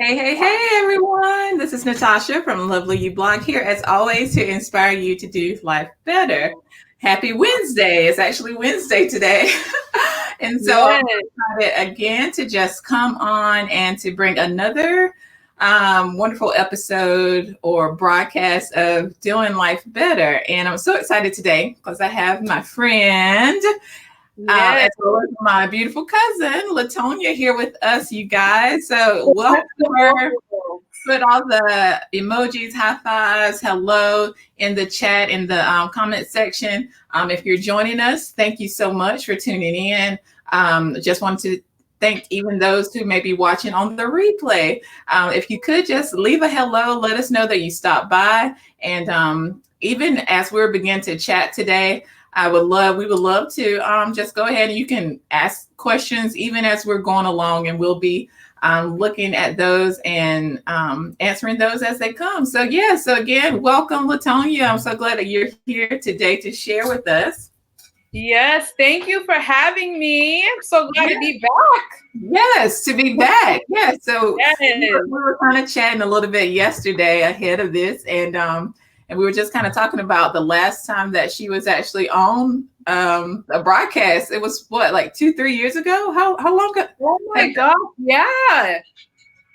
Hey, everyone. This is Natasha from Lovely You Blog here, as always, to inspire you to do life better. Happy Wednesday. It's actually Wednesday today. And so Yes, I'm excited again to just come on and to bring another wonderful episode or broadcast of Doing Life Better. And I'm so excited today because I have my friend yes. as well as my beautiful cousin, Latonia, here with us, you guys. So welcome her. Put all the emojis, high fives, hello in the chat, in the comment section. If you're joining us, thank you so much for tuning in. Just want to thank even those who may be watching on the replay. If you could just leave a hello, let us know that you stopped by. And even as we're beginning to chat today, we would love to just go ahead and you can ask questions even as we're going along, and we'll be looking at those and answering those as they come. So again, welcome, Latonia. I'm so glad that you're here today to share with us. Yes, thank you for having me. I'm so glad to be back. Yes, to be back. Yes. So Yes. we were kind of chatting a little bit yesterday ahead of this, and we were just kind of talking about the last time that she was actually on a broadcast. It was what, like 2-3 years ago? How long ago? Oh my gosh, yeah.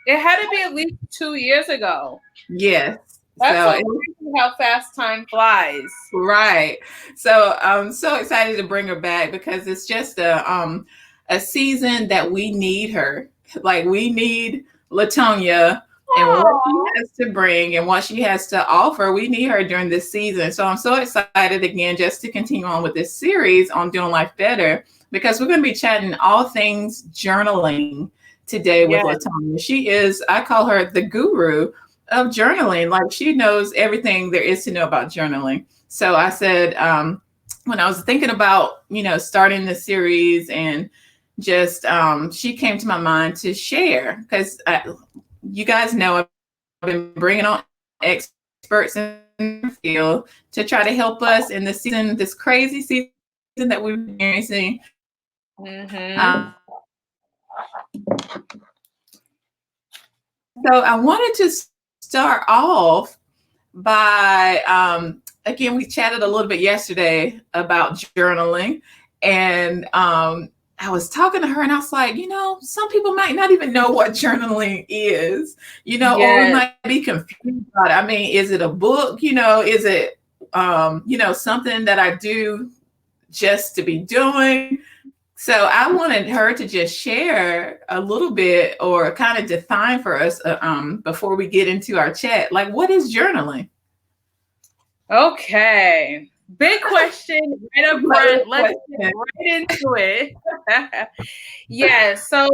It had to be at least 2 years ago. Yes. That's So so crazy how fast time flies. right. So I'm so excited to bring her back because it's just a season that we need her. Like we need Latonia and what she Aw. has to bring and what she has to offer. We need her during this season. So I'm so excited again just to continue on with this series on Doing Life Better, because we're going to be chatting all things journaling today with Yes. Latonia. She is, I call her the guru of journaling. Like she knows everything there is to know about journaling. So I said, when I was thinking about, starting the series and just, she came to my mind to share because you guys know I've been bringing on experts in the field to try to help us in this season, this crazy season that we're experiencing. Mm-hmm. So I wanted to start off by again, we chatted a little bit yesterday about journaling, and I was talking to her and I was like, some people might not even know what journaling is, or we Yes. might be confused about it. I mean, is it a book? Is it something that I do just to be doing? So I wanted her to just share a little bit or kind of define for us before we get into our chat, like, what is journaling? Okay. Big question right up front. Let's get right into it. Yes. So,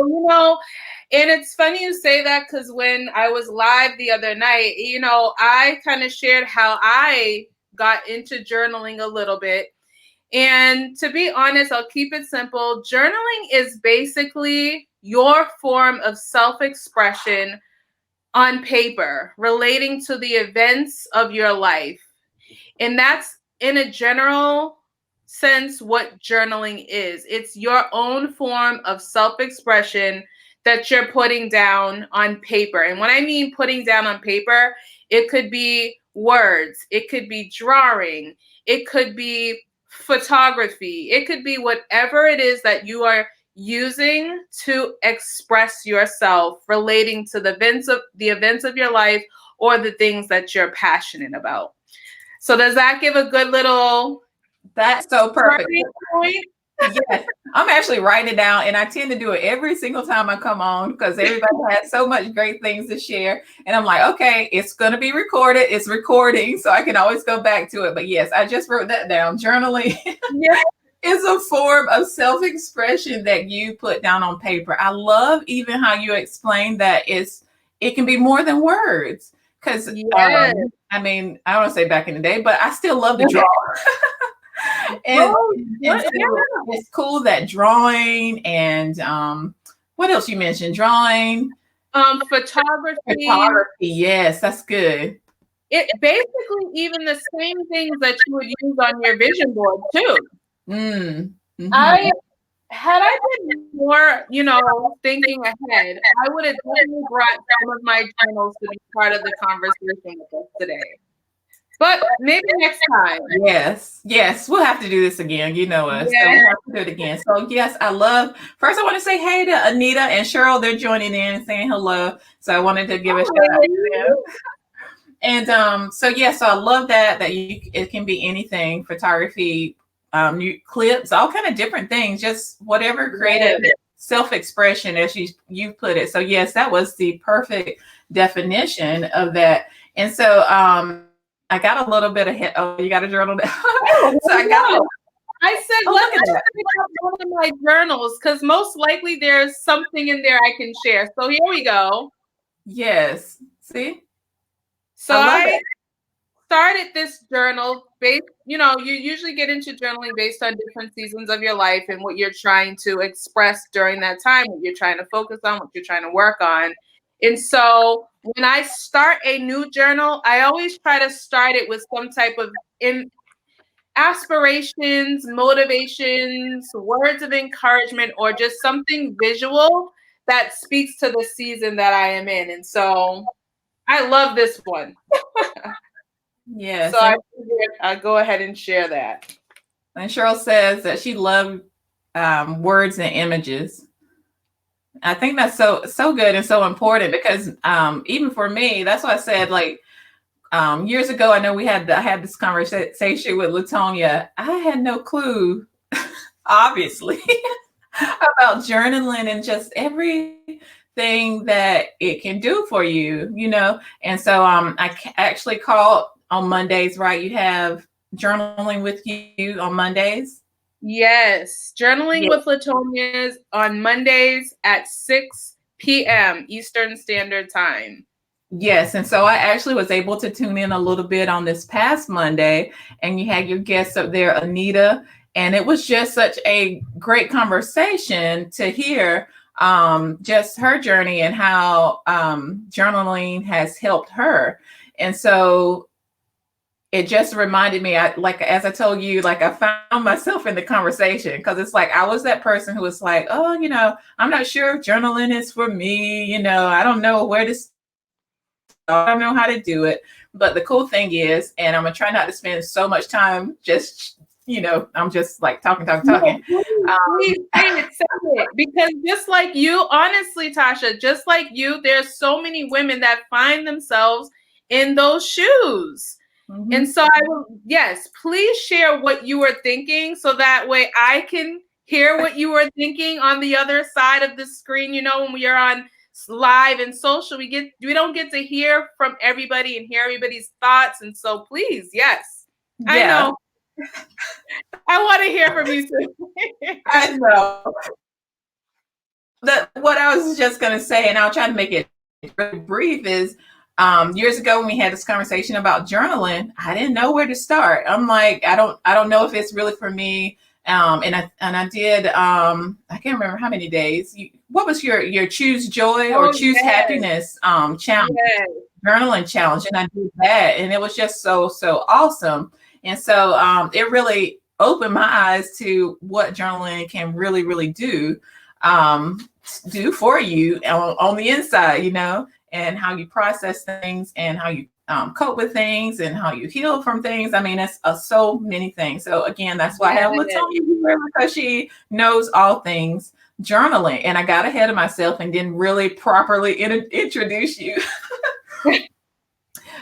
and it's funny you say that because when I was live the other night, I kind of shared how I got into journaling a little bit. And to be honest, I'll keep it simple. Journaling is basically your form of self-expression on paper relating to the events of your life. And that's in a general sense what journaling is. It's your own form of self-expression that you're putting down on paper. And when I mean putting down on paper, it could be words, it could be drawing, it could be photography, it could be whatever it is that you are using to express yourself relating to the events of your life or the things that you're passionate about. So does that give a good little That's so perfect. point? Yes, I'm actually writing it down, and I tend to do it every single time I come on because everybody has so much great things to share. And I'm like, okay, it's going to be recorded. It's recording, so I can always go back to it. But yes, I just wrote that down. Journaling is a form of self-expression that you put down on paper. I love even how you explain that it can be more than words. Because I mean, I don't want to say back in the day, but I still love to draw. and so it's cool that drawing and what else you mentioned? Drawing, photography. Yes, that's good. It basically even the same things that you would use on your vision board too. Mm-hmm. I had I been more, thinking ahead, I would have definitely brought some of my journals to be part of the conversation with us today. But maybe next time. Yes, we'll have to do this again. You know us, so Yeah. we'll have to do it again. So yes, first I want to say hey to Anita and Cheryl. They're joining in and saying hello. So I wanted to give a shout out to them. And so I love that it can be anything, photography, new clips, all kind of different things, just whatever creative self-expression as you put it. So yes, that was the perfect definition of that. And so I got a little bit of you got a journal. So I said, let's pick up one of my journals because most likely there's something in there I can share. So here we go. Yes. See? So I started this journal based, you usually get into journaling based on different seasons of your life and what you're trying to express during that time, what you're trying to focus on, what you're trying to work on. And so when I start a new journal, I always try to start it with some type of aspirations, motivations, words of encouragement, or just something visual that speaks to the season that I am in. And so I love this one. Yes. So I figured I'll go ahead and share that. And Cheryl says that she loved words and images. I think that's so good and so important because even for me, that's why I said years ago, I know I had this conversation with Latonia. I had no clue, obviously, about journaling and just everything that it can do for you, And so I actually called on Mondays, right? You have journaling with you on Mondays. Yes, journaling with Latonia on Mondays at 6 p.m. Eastern Standard Time. Yes, and so I actually was able to tune in a little bit on this past Monday, and you had your guest up there, Anita, and it was just such a great conversation to hear just her journey and how journaling has helped her. And so it just reminded me, as I told you, I found myself in the conversation because it's like I was that person who was like, oh, I'm not sure if journaling is for me. I don't know where to start. I don't know how to do it. But the cool thing is, and I'm gonna try not to spend so much time just, I'm just like talking. No, please say it. Because just like you, honestly, Tasha, just like you, there's so many women that find themselves in those shoes. Mm-hmm. And so please share what you were thinking so that way I can hear what you were thinking on the other side of the screen. When we are on live and social, we don't get to hear from everybody and hear everybody's thoughts. And so please, I know. I want to hear from you too. I know. What I was just going to say, and I'll try to make it really brief, is years ago when we had this conversation about journaling, I didn't know where to start. I'm like, I don't know if it's really for me. And I did, I can't remember how many days. What was your choose joy or choose happiness challenge, journaling challenge, and I did that, and it was just so awesome. And so it really opened my eyes to what journaling can really, really do for you on the inside, and how you process things and how you cope with things and how you heal from things. I mean, it's so many things. So again, that's why I have Latonia here, because she knows all things journaling. And I got ahead of myself and didn't really properly introduce you.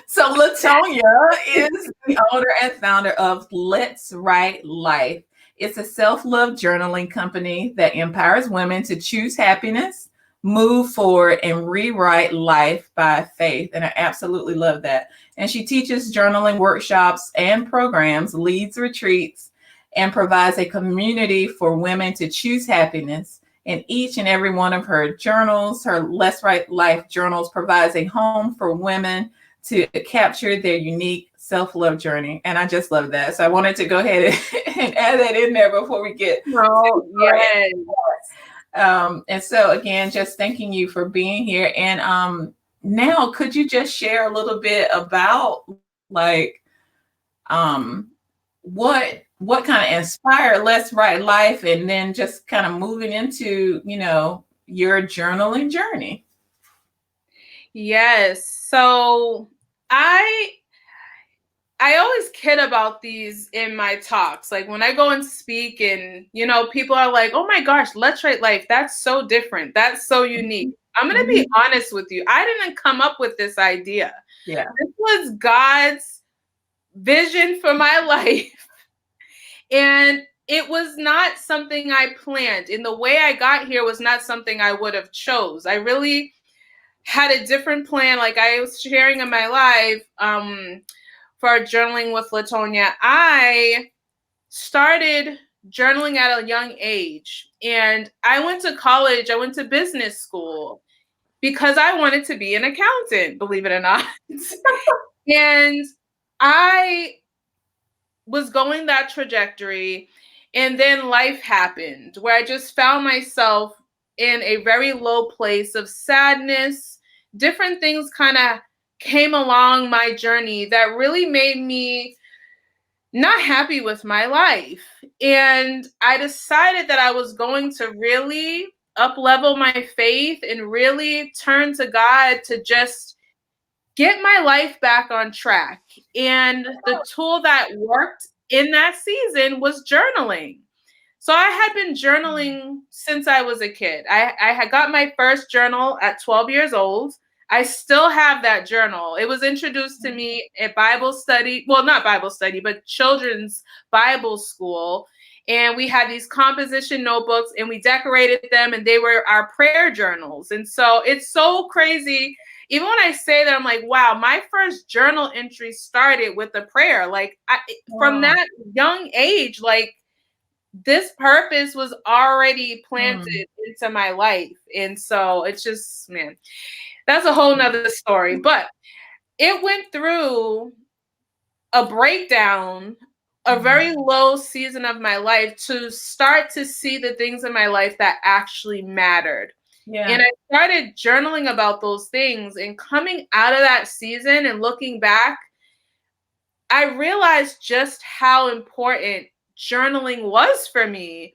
So Latonia is the owner and founder of Let's Write Life. It's a self-love journaling company that empowers women to choose happiness, move forward, and rewrite life by faith. And I absolutely love that. And she teaches journaling workshops and programs, leads retreats, and provides a community for women to choose happiness. And each and every one of her journals, her Let's Write Life journals, provides a home for women to capture their unique self-love journey. And I just love that. So I wanted to go ahead and add that in there before we get and so again, just thanking you for being here. And now could you just share a little bit about what what kind of inspired Let's Write Life, and then just kind of moving into, your journaling journey? Yes. So I I always kid about these in my talks. Like when I go and speak and, people are like, "Oh my gosh, Let's Write Life. That's so different. That's so unique." I'm going to be honest with you. I didn't come up with this idea. Yeah. This was God's vision for my life. And it was not something I planned. And the way I got here was not something I would have chose. I really had a different plan. Like I was sharing in my live for journaling with Latonia. I started journaling at a young age. And I went to college. I went to business school because I wanted to be an accountant, believe it or not. And I was going that trajectory. And then life happened where I just found myself in a very low place of sadness. Different things kind of came along my journey that really made me not happy with my life. And I decided that I was going to really up level my faith and really turn to God to just get my life back on track. And the tool that worked in that season was journaling. So I had been journaling since I was a kid. I had got my first journal at 12 years old. I still have that journal. It was introduced to me at Bible study. Well, not Bible study, but children's Bible school. And we had these composition notebooks and we decorated them and they were our prayer journals. And so it's so crazy. Even when I say that, I'm like, wow, my first journal entry started with a prayer. Like from that young age, like this purpose was already planted into my life. And so it's just, man, that's a whole nother story. But it went through a breakdown, a very low season of my life to start to see the things in my life that actually mattered. Yeah. And I started journaling about those things, and coming out of that season and looking back, I realized just how important journaling was for me.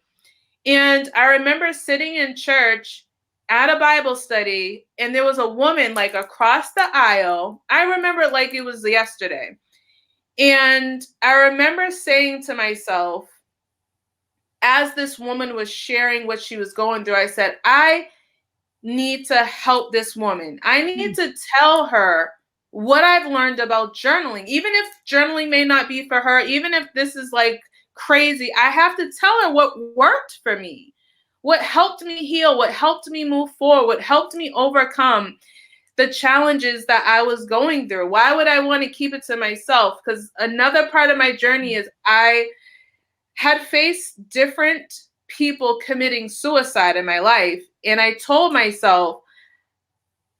And I remember sitting in church at a Bible study, and there was a woman like across the aisle. I remember it like it was yesterday. And I remember saying to myself, as this woman was sharing what she was going through, I said, I need to help this woman. I need to tell her what I've learned about journaling. Even if journaling may not be for her, even if this is like crazy, I have to tell her what worked for me, what helped me heal, what helped me move forward, what helped me overcome the challenges that I was going through. Why would I want to keep it to myself? Because another part of my journey is I had faced different people committing suicide in my life. And I told myself,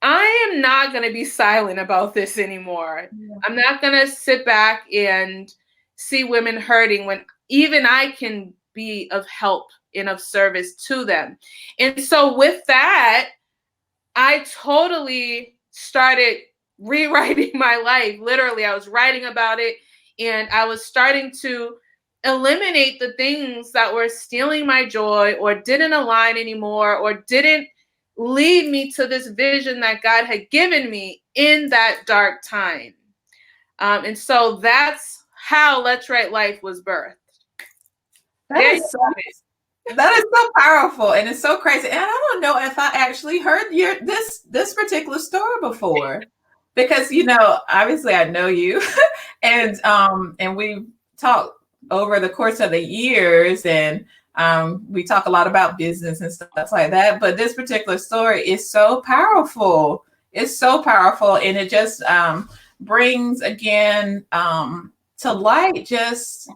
I am not going to be silent about this anymore. Yeah. I'm not going to sit back and see women hurting when even I can be of help and of service to them. And so with that, I totally started rewriting my life. Literally, I was writing about it, and I was starting to eliminate the things that were stealing my joy or didn't align anymore or didn't lead me to this vision that God had given me in that dark time. And so that's how Let's Write Life was birthed. That is so powerful, and it's so crazy. And I don't know if I actually heard this particular story before, because obviously I know you, and we've talked over the course of the years, and we talk a lot about business and stuff like that. But this particular story is so powerful. It's so powerful, and it just brings again to light just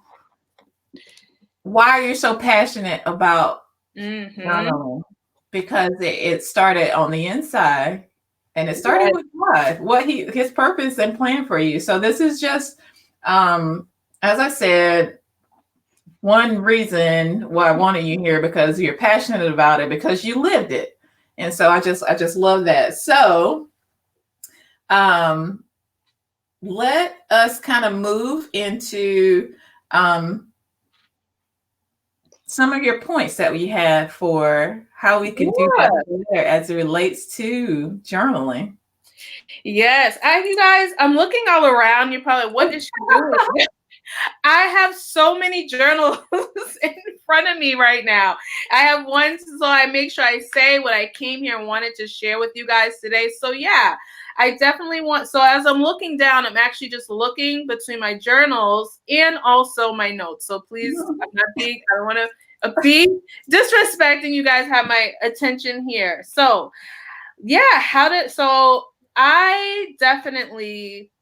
why you're so passionate about journaling, because it started on the inside, and it started with God, what his purpose and plan for you. So this is just, as I said, one reason why I wanted you here, because you're passionate about it, because you lived it. And so I just love that. So let us kind of move into some of your points that we have for how we can do that better as it relates to journaling. Yes. You guys, I'm looking all around. You're probably, what is she doing? I have so many journals in front of me right now. I have one, so I make sure I say what I came here and wanted to share with you guys today. So yeah, I definitely want, so as I'm looking down, I'm actually just looking between my journals and also my notes. So please, I don't want to be disrespecting. You guys have my attention here. So yeah, so I definitely,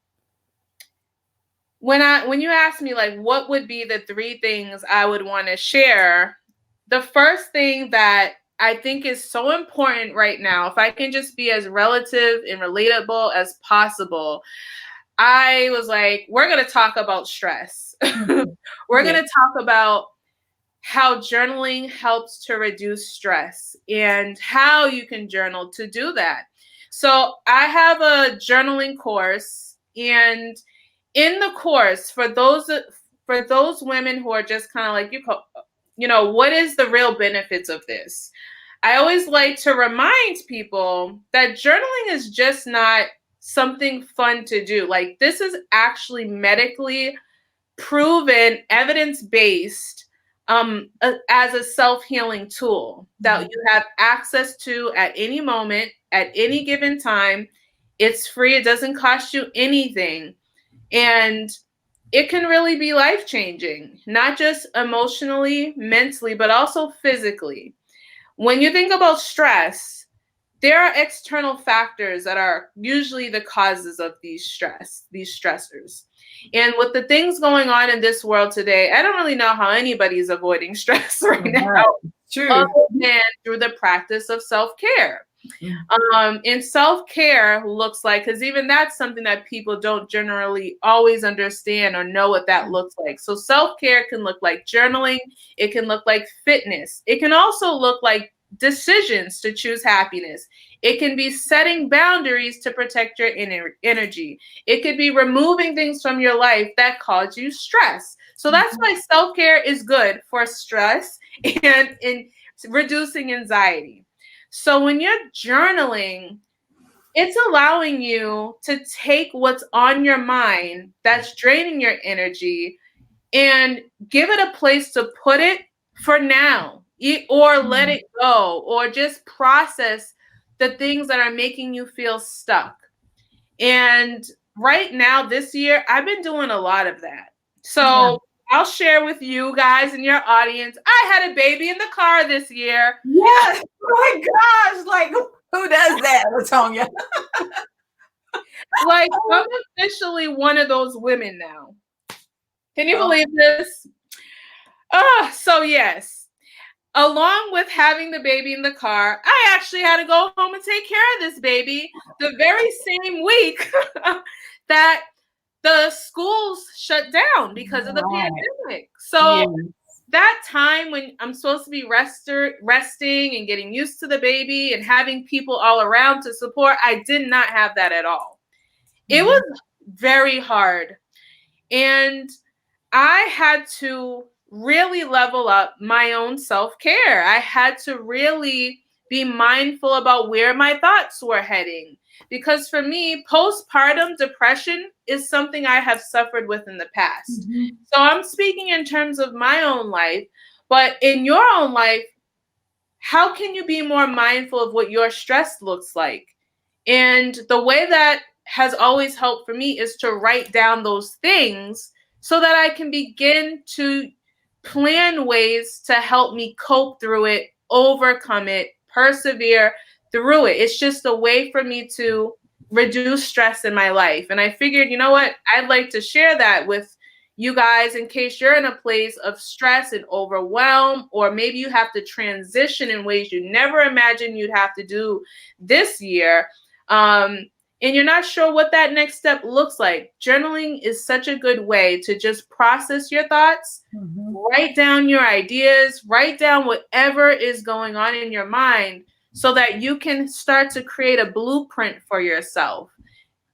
when you ask me like what would be the 3 things I would want to share, the first thing that I think is so important right now, if I can just be as relative and relatable as possible, I was like, we're going to talk about stress. We're going to talk about how journaling helps to reduce stress and how you can journal to do that. So I have a journaling course, and in the course, for those women who are just kind of like, what is the real benefits of this? I always like to remind people that journaling is just not something fun to do. Like, this is actually medically proven, evidence-based, as a self-healing tool that you have access to at any moment, at any given time. It's free. It doesn't cost you anything. And it can really be life-changing, not just emotionally, mentally, but also physically. When you think about stress, there are external factors that are usually the causes of these stressors. And with the things going on in this world today, I don't really know how anybody's avoiding stress right now, other than through the practice of self-care. And self-care looks like, because even that's something that people don't generally always understand or know what that looks like. So self-care can look like journaling. It can look like fitness. It can also look like decisions to choose happiness. It can be setting boundaries to protect your energy. It could be removing things from your life that cause you stress. So that's why self-care is good for stress and in reducing anxiety. So when you're journaling, it's allowing you to take what's on your mind that's draining your energy and give it a place to put it for now, or let it go, or just process the things that are making you feel stuck. And right now, this year, I've been doing a lot of that. So I'll share with you guys and your audience. I had a baby in the car this year. Yes. Oh my gosh. Like, who does that, Latonia? Like, I'm officially one of those women now. Can you believe this? So yes. Along with having the baby in the car, I actually had to go home and take care of this baby the very same week that the schools shut down because of the pandemic. So that time when I'm supposed to be resting and getting used to the baby and having people all around to support, I did not have that at all. It was very hard. And I had to really level up my own self-care. I had to really be mindful about where my thoughts were heading. Because for me, postpartum depression is something I have suffered with in the past. So I'm speaking in terms of my own life, but in your own life, how can you be more mindful of what your stress looks like? And the way that has always helped for me is to write down those things so that I can begin to plan ways to help me cope through it, overcome it, persevere through it. It's just a way for me to reduce stress in my life. And I figured, you know what? I'd like to share that with you guys in case you're in a place of stress and overwhelm, or maybe you have to transition in ways you never imagined you'd have to do this year. And you're not sure what that next step looks like. Journaling is such a good way to just process your thoughts, write down your ideas, write down whatever is going on in your mind so that you can start to create a blueprint for yourself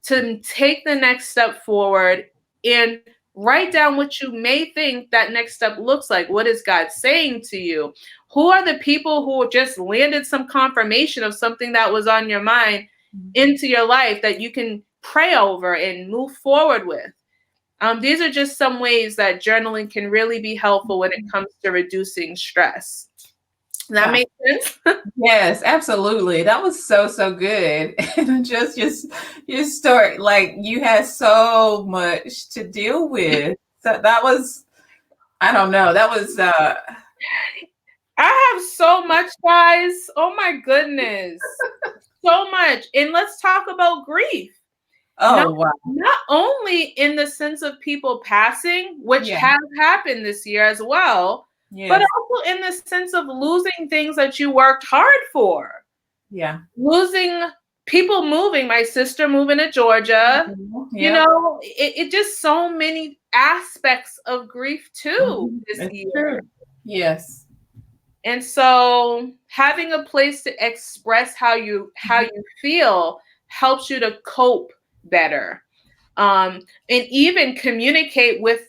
to take the next step forward and Write down what you may think that next step looks like. What is God saying to you? Who are the people who just landed some confirmation of something that was on your mind into your life that you can pray over and move forward with? These are just some ways that journaling can really be helpful when it comes to reducing stress. Does that make sense? Yes, absolutely. That was so good. And just your story, like you had so much to deal with. So that was, I don't know, that was I have so much, guys. Oh my goodness. So much. And let's talk about grief. wow. Not only in the sense of people passing, which has happened this year as well, but also in the sense of losing things that you worked hard for. Yeah. Losing people moving, my sister moving to Georgia, you know, it just so many aspects of grief too this year. True. Yes. And so having a place to express how you feel helps you to cope better. And even communicate with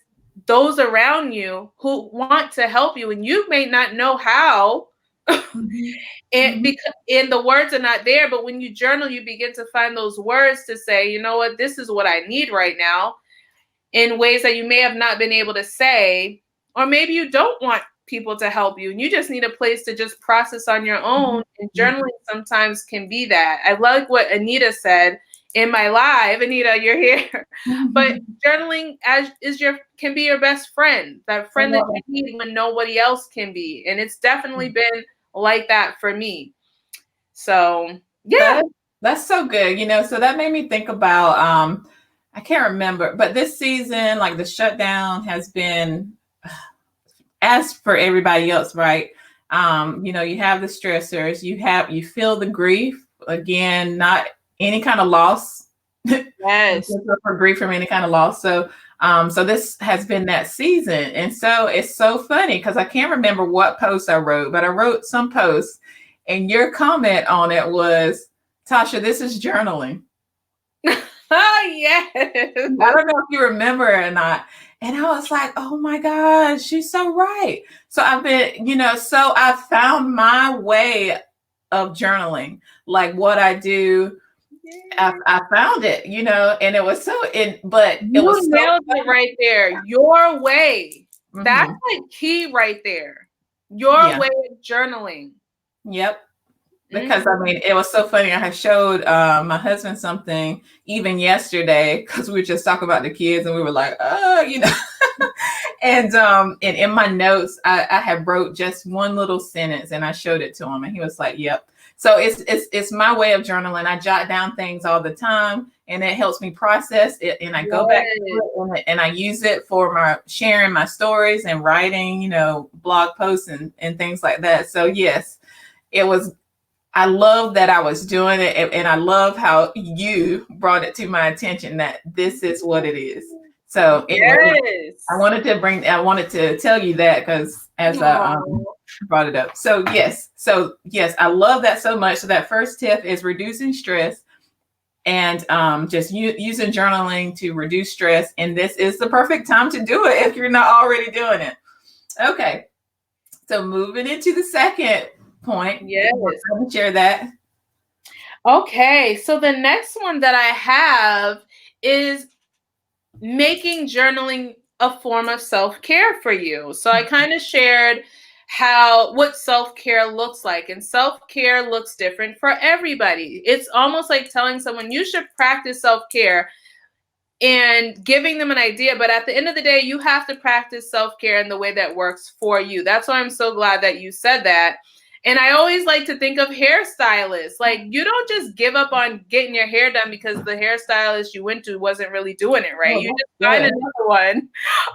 those around you who want to help you, and you may not know how. And the words are not there, but when you journal, you begin to find those words to say, you know what, this is what I need right now, in ways that you may have not been able to say, or maybe you don't want people to help you and you just need a place to just process on your own. And journaling sometimes can be that. I like what Anita said in my live. Anita, you're here. But journaling can be your best friend, that friend that you need when nobody else can be. And it's definitely been like that for me. So yeah. That's so good. You know, so that made me think about I can't remember, but this season, like the shutdown has been, as for everybody else, right? You know, you have the stressors, you feel the grief, again, not any kind of loss. Yes. For grief from any kind of loss. So this has been that season. And so it's so funny because I can't remember what post I wrote, but I wrote some post and your comment on it was, Tasha, this is journaling. Oh, yes. I don't know if you remember or not. And I was like, oh my gosh, she's so right. So I've been, you know, so I found my way of journaling, like what I do. I found it, you know, and it was so but it was nailed it right there. Your way. That's like key right there. Your way of journaling. Yep. Because I mean, it was so funny. I had showed my husband something even yesterday because we were just talking about the kids and we were like, you know, and in my notes, I had wrote just one little sentence and I showed it to him and he was like, yep. So it's my way of journaling. I jot down things all the time and it helps me process it. And I go back to it and I use it for my sharing my stories and writing, you know, blog posts and things like that. So yes, I love that I was doing it, and I love how you brought it to my attention that this is what it is. So anyway, I wanted to tell you that because as I brought it up. So yes, I love that so much. So that first tip is reducing stress and just using journaling to reduce stress. And this is the perfect time to do it if you're not already doing it. Okay, so moving into the second point. Yes. Let me share that. Okay, so the next one that I have is making journaling a form of self-care for you. So I kind of shared what self-care looks like, and self-care looks different for everybody. It's almost like telling someone you should practice self-care and giving them an idea, but at the end of the day, you have to practice self-care in the way that works for you. That's why I'm so glad that you said that. And I always like to think of hairstylists. Like, you don't just give up on getting your hair done because the hairstylist you went to wasn't really doing it right. You just find another one.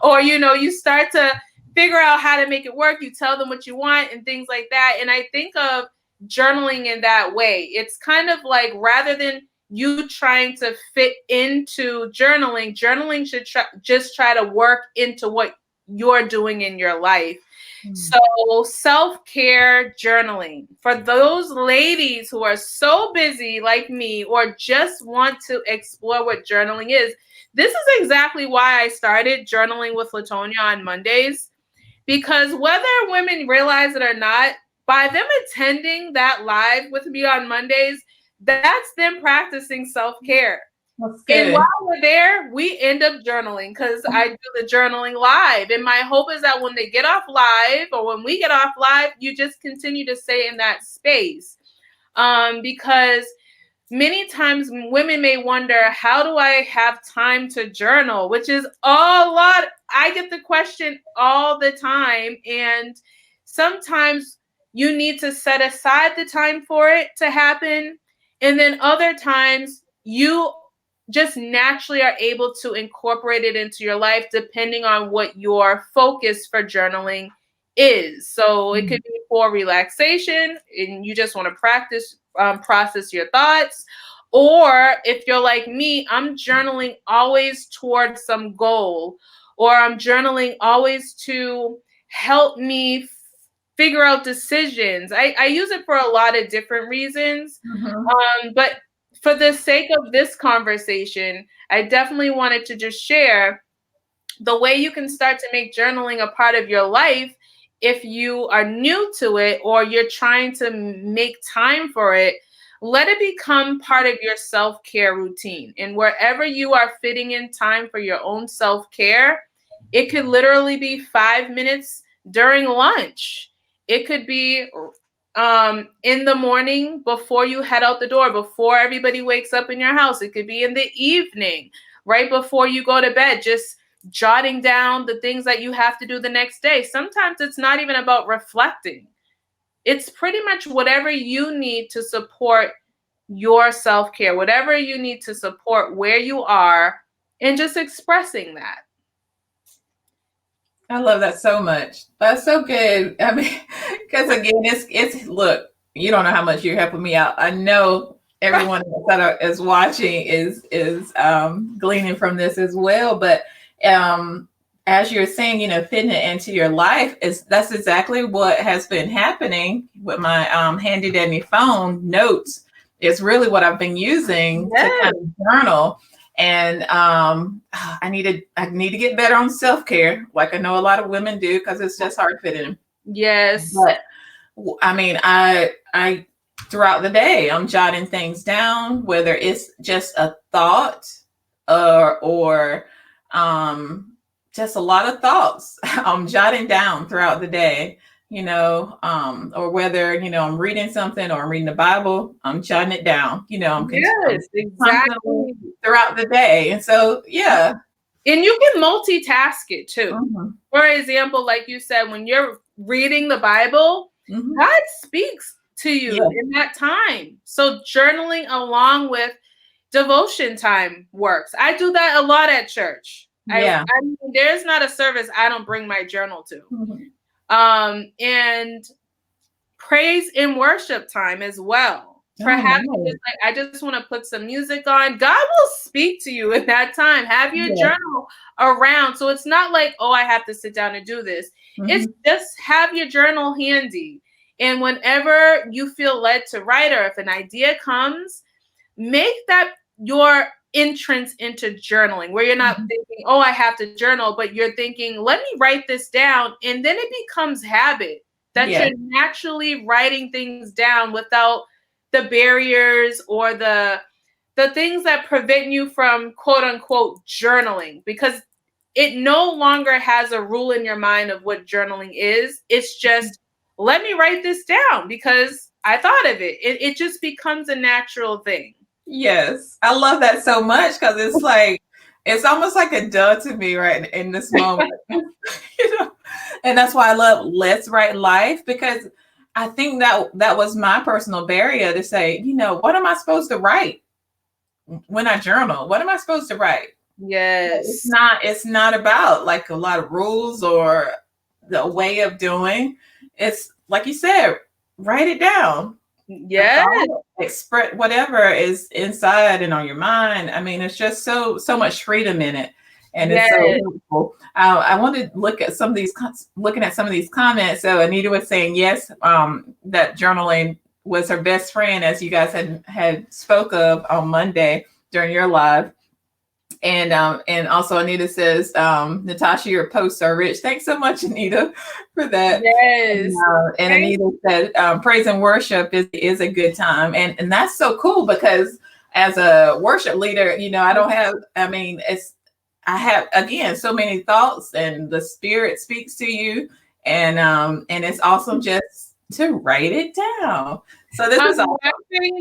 Or, you know, you start to figure out how to make it work. You tell them what you want and things like that. And I think of journaling in that way. It's kind of like, rather than you trying to fit into journaling should just try to work into what you're doing in your life. So self-care journaling for those ladies who are so busy like me or just want to explore what journaling is. This is exactly why I started journaling with Latonia on Mondays, because whether women realize it or not, by them attending that live with me on Mondays, that's them practicing self-care. That's And good. while we're there, we end up journaling because I do the journaling live. And my hope is that when they get off live or when we get off live, you just continue to stay in that space. Because many times women may wonder, how do I have time to journal? Which is a lot. I get the question all the time. And sometimes you need to set aside the time for it to happen. And then other times you just naturally are able to incorporate it into your life depending on what your focus for journaling is. So it could be for relaxation and you just want to practice process your thoughts. Or if you're like me, I'm journaling always towards some goal, or I'm journaling always to help me figure out decisions. I use it for a lot of different reasons. But for the sake of this conversation, I definitely wanted to just share the way you can start to make journaling a part of your life if you are new to it or you're trying to make time for it. Let it become part of your self-care routine. And wherever you are fitting in time for your own self-care, it could literally be 5 minutes during lunch. It could be in the morning before you head out the door, before everybody wakes up in your house. It could be in the evening, right before you go to bed, just jotting down the things that you have to do the next day. Sometimes it's not even about reflecting. It's pretty much whatever you need to support your self-care, whatever you need to support where you are, and just expressing that. I love that so much. That's so good. I mean, because again, it's look, you don't know how much you're helping me out. I know everyone that is watching is gleaning from this as well. But as you're saying, fitting it into your life that's exactly what has been happening with my handy dandy phone notes. It's really what I've been using to kind of journal. And I need to get better on self-care, like I know a lot of women do, because it's just hard fitting. Yes. But I mean, I throughout the day, I'm jotting things down, whether it's just a thought or just a lot of thoughts I'm jotting down throughout the day, or whether, I'm reading something or I'm reading the Bible, I'm jotting it down, I'm yes, exactly. throughout the day. And so, yeah. And you can multitask it too. For example, like you said, when you're reading the Bible, God speaks to you in that time. So journaling along with devotion time works. I do that a lot at church. I mean, there's not a service I don't bring my journal to. And praise and worship time as well. Perhaps I just want to put some music on. God will speak to you in that time. Have your journal around. So it's not like, oh, I have to sit down and do this. It's just have your journal handy. And whenever you feel led to write, or if an idea comes, make that your entrance into journaling, where you're not thinking, oh, I have to journal, but you're thinking, let me write this down. And then it becomes habit that you're naturally writing things down without the barriers or the things that prevent you from quote unquote journaling, because it no longer has a rule in your mind of what journaling is. It's just, let me write this down because I thought of it. It just becomes a natural thing. Yes, I love that so much, because it's like, it's almost like a duh to me right in this moment. And that's why I love Let's Write Life, because I think that was my personal barrier to say, what am I supposed to write when I journal? What am I supposed to write? Yes. It's not about like a lot of rules or the way of doing. It's like you said, write it down. Yes. Express whatever is inside and on your mind. I mean, it's just so much freedom in it. and it's so Yes. helpful. I wanted to look at some of these, looking at some of these comments. So Anita was saying yes, that journaling was her best friend, as you guys had spoke of on Monday during your live. And also Anita says, Natasha, your posts are rich. Thanks so much, Anita, for that. Yes. And Anita said, praise and worship is a good time. And that's so cool, because as a worship leader, I don't have, I have, again, so many thoughts, and the Spirit speaks to you. And it's awesome just to write it down. So this is awesome.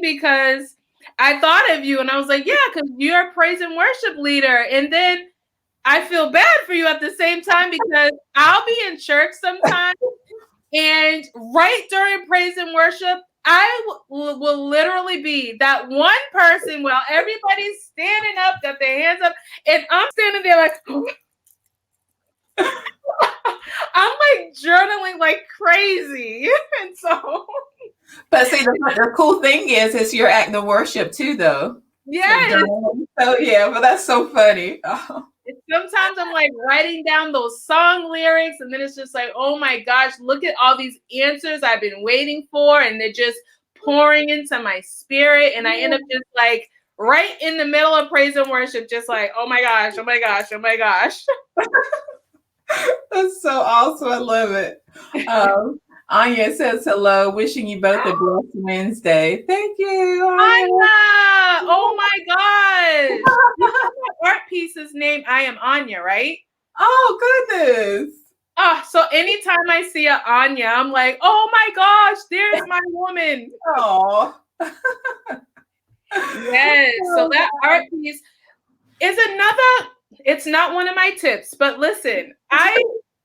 Because I thought of you and I was like, yeah, because you're a praise and worship leader. And then I feel bad for you at the same time, because I'll be in church sometimes and right during praise and worship, I will literally be that one person while everybody's standing up, got their hands up, and I'm standing there like, I'm like journaling like crazy. And so, but see, the cool thing is your act of worship too, though. Yeah. So yeah, but that's so funny. Oh. Sometimes I'm like writing down those song lyrics, and then it's just like, oh my gosh, look at all these answers I've been waiting for, and they're just pouring into my spirit, and I end up just like right in the middle of praise and worship, just like, oh my gosh, oh my gosh, oh my gosh. That's so awesome. I love it. Anya says hello, wishing you both a blessed Wednesday. Thank you, Anya. Oh my gosh. My art piece's name, I Am Anya, right? Oh, goodness. Oh, so anytime I see a Anya, I'm like, oh my gosh, there's my woman. Oh. Yes. So that art piece is another, it's not one of my tips, but listen, I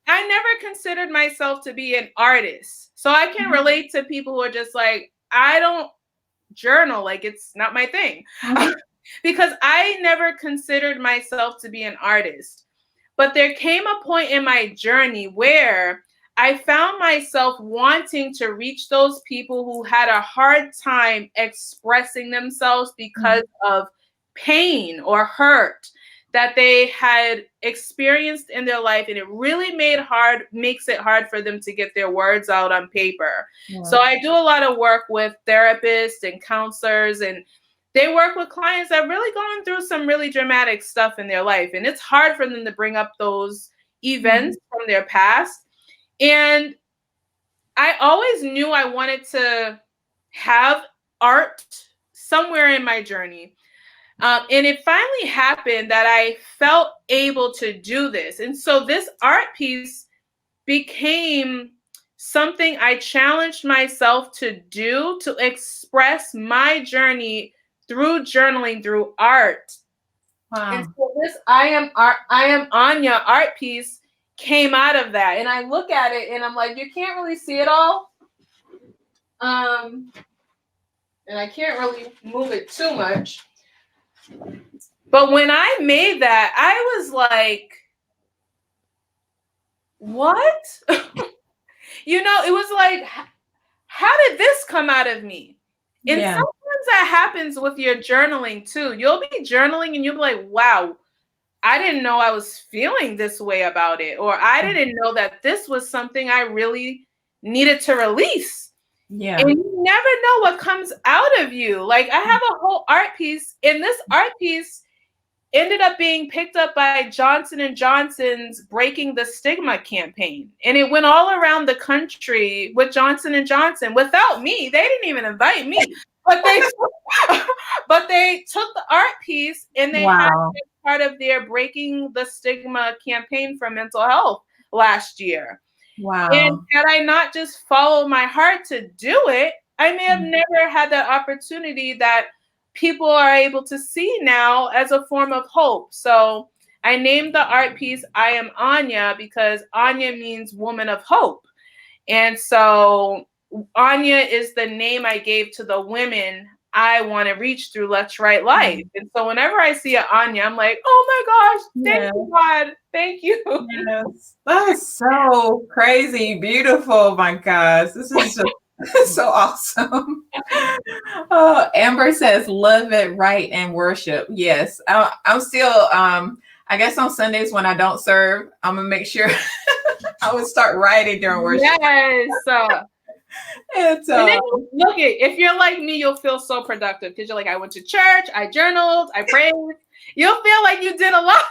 never considered myself to be an artist. So I can relate to people who are just like, I don't journal, like it's not my thing. Because I never considered myself to be an artist. But there came a point in my journey where I found myself wanting to reach those people who had a hard time expressing themselves because of pain or hurt that they had experienced in their life, and it really makes it hard for them to get their words out on paper. Yeah. So I do a lot of work with therapists and counselors, and they work with clients that are really going through some really dramatic stuff in their life, and it's hard for them to bring up those events from their past. And I always knew I wanted to have art somewhere in my journey. And it finally happened that I felt able to do this. And so this art piece became something I challenged myself to do, to express my journey through journaling, through art. Wow. And so this I Am Anya art piece came out of that. And I look at it and I'm like, you can't really see it all. And I can't really move it too much. But when I made that, I was like, what? It was like, how did this come out of me? And sometimes that happens with your journaling too. You'll be journaling and you'll be like, wow, I didn't know I was feeling this way about it. Or I didn't know that this was something I really needed to release. Yeah. And you never know what comes out of you. Like I have a whole art piece, and this art piece ended up being picked up by Johnson & Johnson's Breaking the Stigma campaign. And it went all around the country with Johnson & Johnson without me. They didn't even invite me. But they took the art piece and they had it as part of their Breaking the Stigma campaign for mental health last year. Wow. And had I not just followed my heart to do it, I may have never had that opportunity that people are able to see now as a form of hope. So I named the art piece I Am Anya because Anya means woman of hope. And so Anya is the name I gave to the women I want to reach through Let's Write Life. And so whenever I see an Anya, I'm like, oh my gosh, thank you, God. Thank you. Yes. That's so crazy, beautiful. My gosh, this is just so awesome. Amber says, love it, write, and worship. Yes, I'm still, I guess on Sundays when I don't serve, I'm gonna make sure I would start writing during worship. Yes. And And then look, if you're like me, you'll feel so productive because you're like, I went to church, I journaled, I prayed. You'll feel like you did a lot.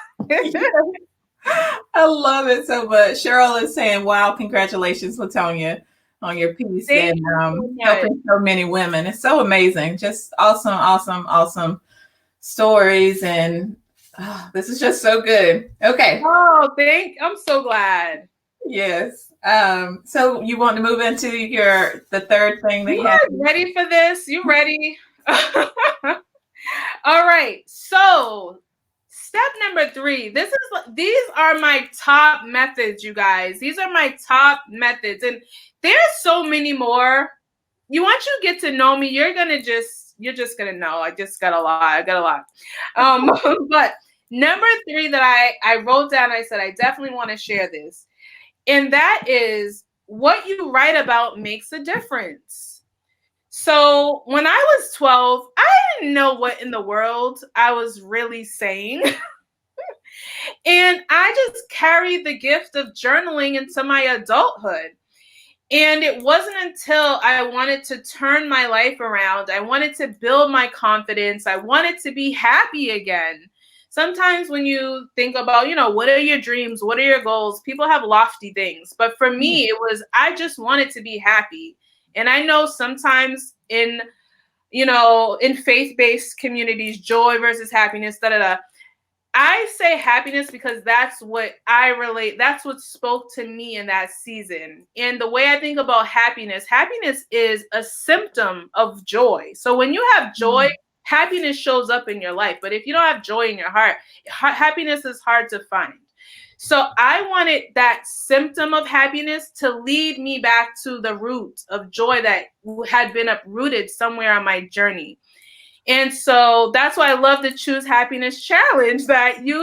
I love it so much. Cheryl is saying, wow, congratulations, Latonia, on your piece and helping so many women. It's so amazing. Just awesome, awesome, awesome stories. And this is just so good. Okay. Oh, I'm so glad. Yes. So you want to move into the third thing that you have? Ready for this? You ready? All right. So step number 3. These are my top methods, you guys. These are my top methods. And there's so many more. Once you get to know me, you're just gonna know. I got a lot. But number 3 that I wrote down, I said I definitely want to share this. And that is, what you write about makes a difference. So when I was 12, I didn't know what in the world I was really saying. And I just carried the gift of journaling into my adulthood. And it wasn't until I wanted to turn my life around, I wanted to build my confidence, I wanted to be happy again. Sometimes when you think about, what are your dreams? What are your goals? People have lofty things. But for me, it was, I just wanted to be happy. And I know sometimes in faith-based communities, joy versus happiness, I say happiness because that's what I relate. That's what spoke to me in that season. And the way I think about happiness is a symptom of joy. So when you have joy, happiness shows up in your life. But if you don't have joy in your heart, happiness is hard to find. So I wanted that symptom of happiness to lead me back to the root of joy that had been uprooted somewhere on my journey. And so that's why I love the Choose Happiness Challenge that you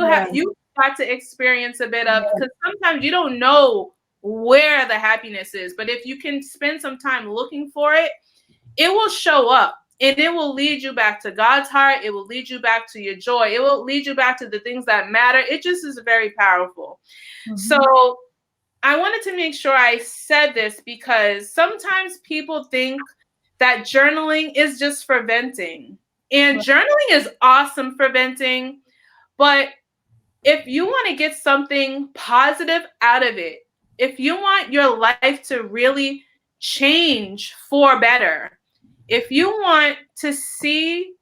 got to experience a bit of, because sometimes you don't know where the happiness is. But if you can spend some time looking for it, it will show up. And it will lead you back to God's heart. It will lead you back to your joy. It will lead you back to the things that matter. It just is very powerful. Mm-hmm. So I wanted to make sure I said this because sometimes people think that journaling is just for venting. And journaling is awesome for venting. But if you want to get something positive out of it, if you want your life to really change for better, if you want to see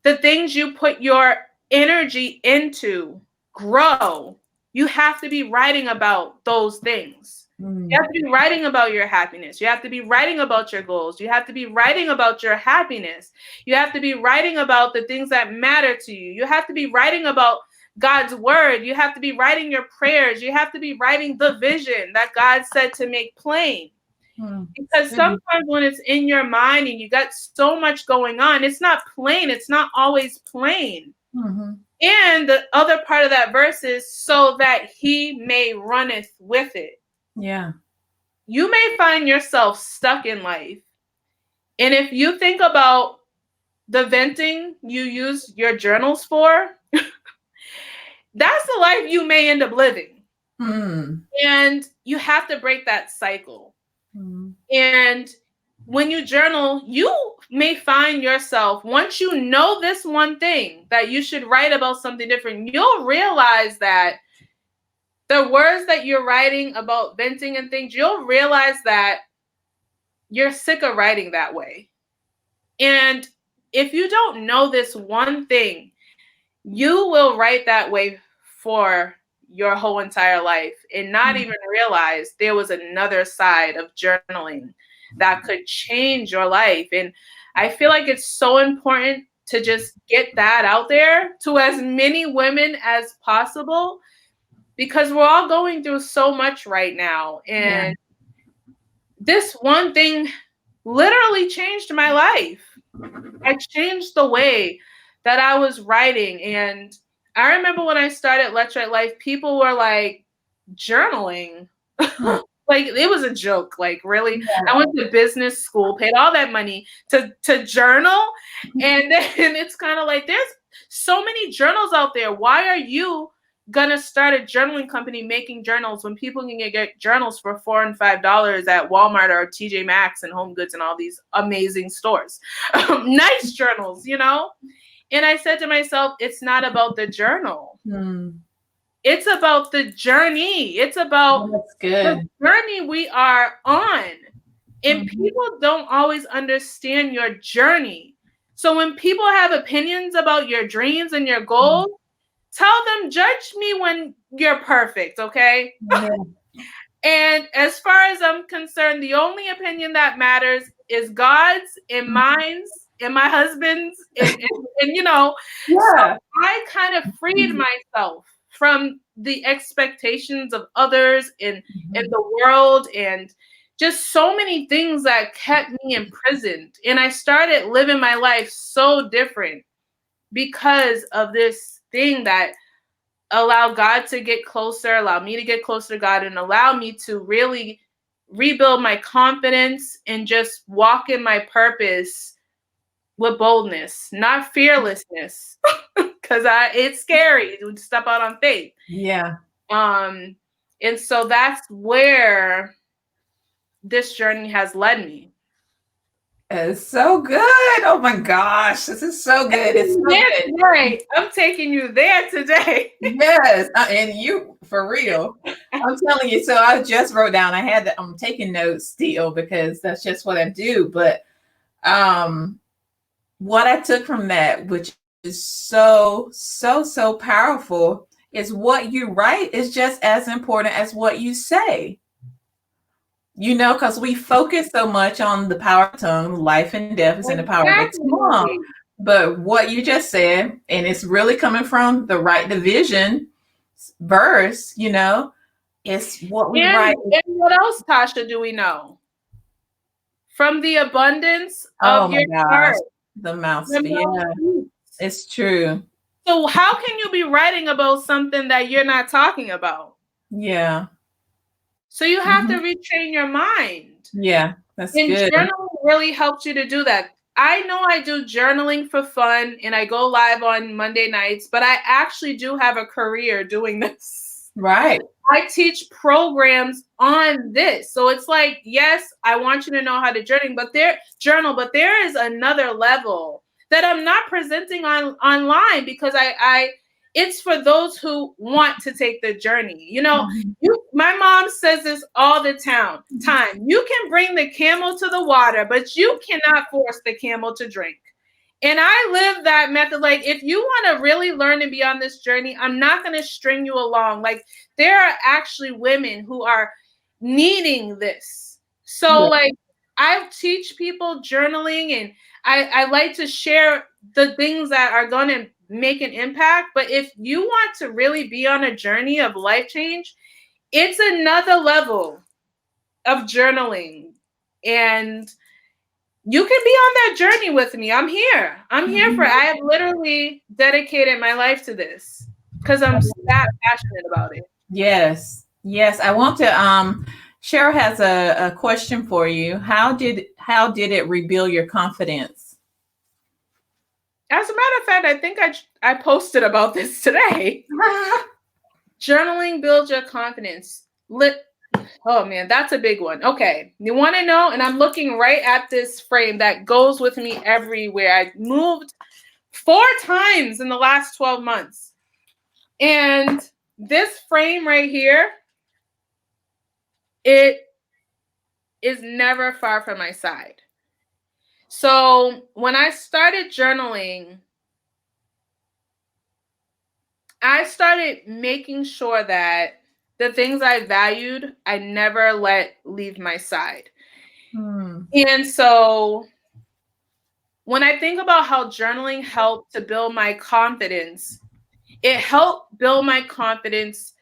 the things you put your energy into grow, you have to be writing about those things. You have to be writing about your happiness. You have to be writing about your goals. You have to be writing about your happiness. You have to be writing about the things that matter to you. You have to be writing about God's word. You have to be writing your prayers. You have to be writing the vision that God said to make plain. Because sometimes when it's in your mind and you got so much going on, it's not plain. It's not always plain. Mm-hmm. And the other part of that verse is so that he may runneth with it. Yeah. You may find yourself stuck in life. And if you think about the venting you use your journals for, that's the life you may end up living. And you have to break that cycle. And when you journal, you may find yourself, once you know this one thing that you should write about something different, you'll realize that the words that you're writing about venting and things, you'll realize that you're sick of writing that way. And if you don't know this one thing, you will write that way for your whole entire life and not even realize there was another side of journaling that could change your life. And I feel like it's so important to just get that out there to as many women as possible, because we're all going through so much right now. And this one thing literally changed my life. I changed the way that I was writing. And I remember when I started Let's Write Life, people were like, journaling? Like, it was a joke. Like, really? Yeah. I went to business school, paid all that money to journal. And then it's kind of like, there's so many journals out there. Why are you gonna start a journaling company making journals when people can get journals for $4 and $5 at Walmart or TJ Maxx and Home Goods and all these amazing stores? Nice journals, you know? And I said to myself, it's not about the journal. It's about the journey. It's about the journey we are on. And people don't always understand your journey. So when people have opinions about your dreams and your goals, tell them, judge me when you're perfect, okay? And as far as I'm concerned, the only opinion that matters is God's and mine's and my husband's. And you know, so I kind of freed myself from the expectations of others in the world and just so many things that kept me imprisoned. And I started living my life so different because of this thing that allowed God to get closer, allow me to get closer to God, and allow me to really rebuild my confidence and just walk in my purpose with boldness, not fearlessness, because it's scary to step out on faith. And so that's where this journey has led me. It's so good. Oh my gosh, this is so good. It's so good. Right. I'm taking you there today. Yes, and you, for real. I'm telling you. So I just wrote down. I'm taking notes still because that's just what I do. But what I took from that, which is so powerful, is what you write is just as important as what you say. You know, because we focus so much on the power of tongue, life and death is in the power of the tongue. But what you just said, and it's really coming from the right division verse, you know, it's what we write. And what else, Tasha, do we know? From the abundance of your heart, the mouth speaks. Yeah, it's true. So how can you be writing about something that you're not talking about? Yeah. So you have to retrain your mind. Yeah, that's good. And journaling really helps you to do that. I know I do journaling for fun and I go live on Monday nights, but I actually do have a career doing this. Right. I teach programs on this. So it's like, yes, I want you to know how to journal, but there is another level that I'm not presenting online because it's for those who want to take the journey. You know, my mom says this all the time. You can bring the camel to the water, but you cannot force the camel to drink. And I live that method. Like, if you want to really learn and be on this journey, I'm not going to string you along. Like, there are actually women who are needing this. So like, I teach people journaling and I like to share the things that are going to make an impact. But if you want to really be on a journey of life change, it's another level of journaling. And you can be on that journey with me. I'm here. I have literally dedicated my life to this because I'm that passionate about it. Yes. I want to Cheryl has a question for you. How did it rebuild your confidence? As a matter of fact, I think I posted about this today. Journaling builds your confidence. Oh man, that's a big one. Okay, you want to know? And I'm looking right at this frame that goes with me everywhere. I moved 4 times in the last 12 months. And this frame right here, it is never far from my side. So when I started journaling, I started making sure that the things I valued, I never let leave my side. And so when I think about how journaling helped to build my confidence, it helped build my confidence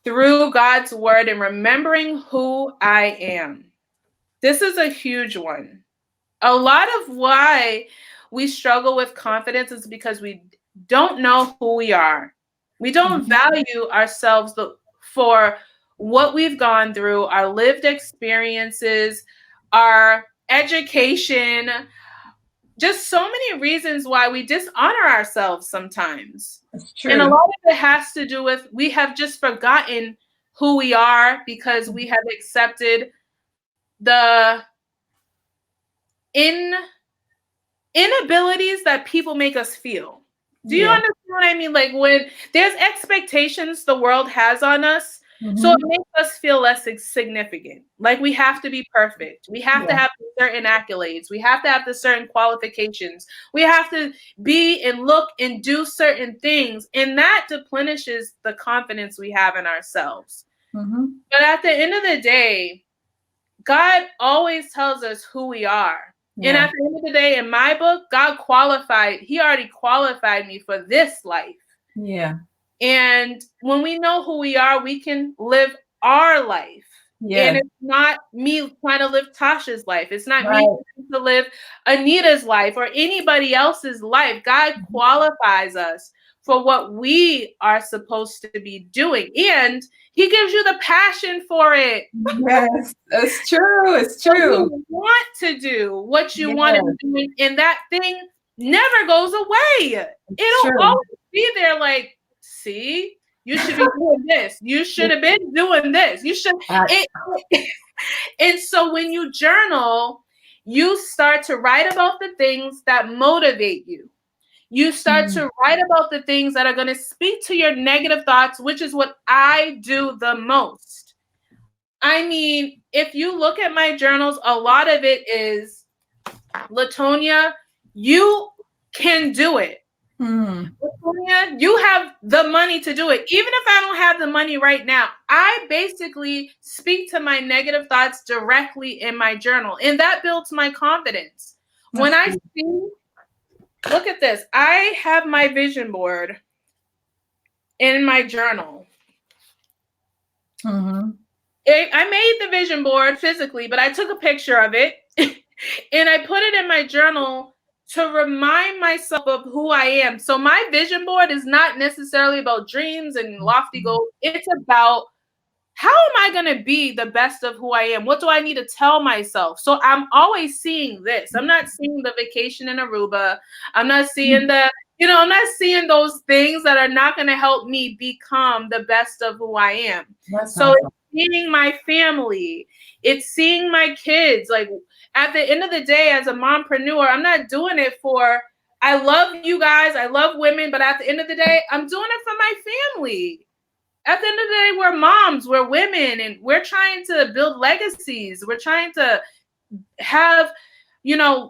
through God's word and remembering who I am. This is a huge one. A lot of why we struggle with confidence is because we don't know who we are. We don't value ourselves for what we've gone through, our lived experiences, our education, just so many reasons why we dishonor ourselves sometimes. That's And a true. lot of it has to do with we have just forgotten who we are because we have accepted the inabilities that people make us feel. Do you understand what I mean? Like when there's expectations the world has on us, so it makes us feel less significant. Like we have to be perfect. We have to have certain accolades. We have to have the certain qualifications. We have to be and look and do certain things. And that deplenishes the confidence we have in ourselves. But at the end of the day, God always tells us who we are. And at the end of the day, in my book, God he already qualified me for this life. Yeah. And when we know who we are, we can live our life. Yeah. And it's not me trying to live Tasha's life. It's not me trying to live Anita's life or anybody else's life. God qualifies us for what we are supposed to be doing. And he gives you the passion for it. Yes, it's true. It's true. You want to do what you want to do, and that thing never goes away. It'll always be there. Like, see, you should be doing this. You should have been doing this. You should. And so when you journal, you start to write about the things that motivate you. You start to write about the things that are going to speak to your negative thoughts, which is what I do the most. I mean, if you look at my journals, a lot of it is, Latonia, you can do it. Latonia, you have the money to do it. Even if I don't have the money right now, I basically speak to my negative thoughts directly in my journal. And that builds my confidence. When I see, look at this. I have my vision board in my journal. I made the vision board physically, but I took a picture of it and I put it in my journal to remind myself of who I am. So my vision board is not necessarily about dreams and lofty goals. It's about how am I going to be the best of who I am? What do I need to tell myself? So I'm always seeing this. I'm not seeing the vacation in Aruba. I'm not seeing I'm not seeing those things that are not going to help me become the best of who I am. So it's seeing my family. It's seeing my kids. Like at the end of the day, as a mompreneur, I'm not doing it for, I love you guys. I love women. But at the end of the day, I'm doing it for my family. At the end of the day, we're moms, we're women, and we're trying to build legacies. We're trying to have,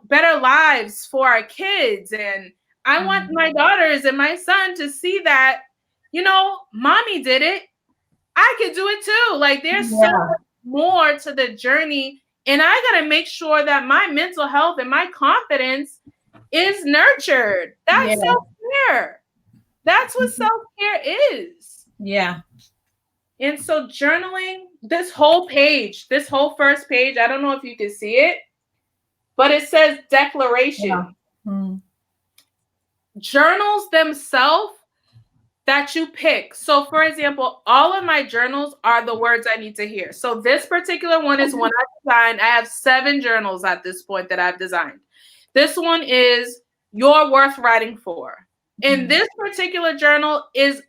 better lives for our kids. And I want my daughters and my son to see that, mommy did it. I could do it too. Like there's so much more to the journey. And I got to make sure that my mental health and my confidence is nurtured. That's self-care. That's what self-care is. Yeah. And so journaling, this whole first page, I don't know if you can see it, but it says declaration. Journals themselves that you pick. So for example, all of my journals are the words I need to hear. So this particular one is one I designed. I have 7 journals at this point that I've designed. This one is You're Worth Writing For. And this particular journal is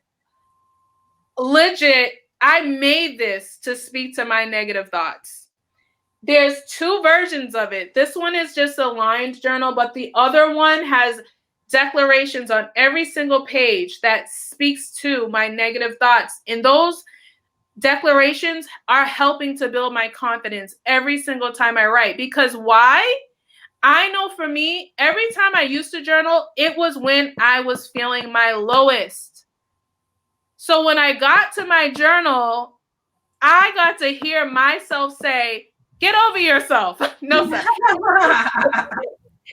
legit. I made this to speak to my negative thoughts. There's 2 versions of it. This one is just a lined journal, but the other one has declarations on every single page that speaks to my negative thoughts. And those declarations are helping to build my confidence every single time I write. Because why? I know for me, every time I used to journal, it was when I was feeling my lowest. So when I got to my journal, I got to hear myself say, get over yourself. No, sir.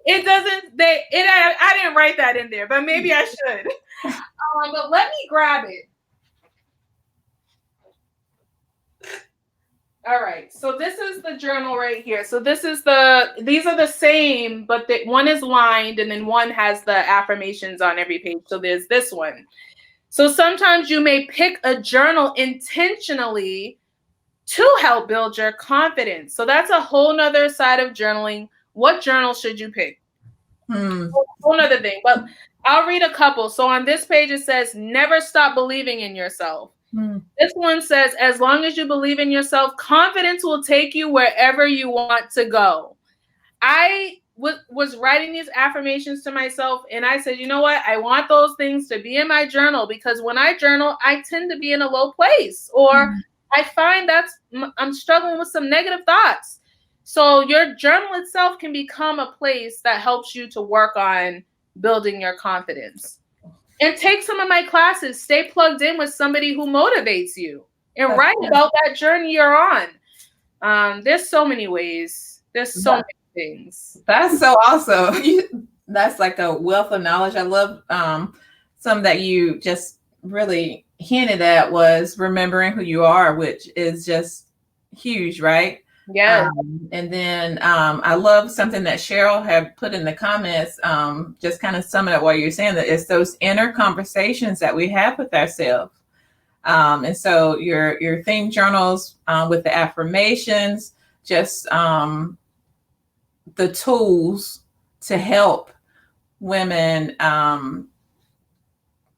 It doesn't, I didn't write that in there, but maybe I should. But let me grab it. All right, so this is the journal right here. So these are the same, but one is lined and then one has the affirmations on every page. So there's this one. So sometimes you may pick a journal intentionally to help build your confidence. So that's a whole nother side of journaling. What journal should you pick? Whole other thing, but I'll read a couple. So on this page, it says, never stop believing in yourself. This one says, as long as you believe in yourself, confidence will take you wherever you want to go. I was writing these affirmations to myself, and I said, you know what? I want those things to be in my journal, because when I journal, I tend to be in a low place, or I find I'm struggling with some negative thoughts. So your journal itself can become a place that helps you to work on building your confidence. And take some of my classes. Stay plugged in with somebody who motivates you, and write about that journey you're on. There's so many ways. There's so many things. That's so awesome. That's like a wealth of knowledge. I love some that you just really hinted at was remembering who you are, which is just huge, right? Yeah. And then I love something that Cheryl had put in the comments, just kind of summing up what you're saying, that it's those inner conversations that we have with ourselves. And so your theme journals with the affirmations, just the tools to help women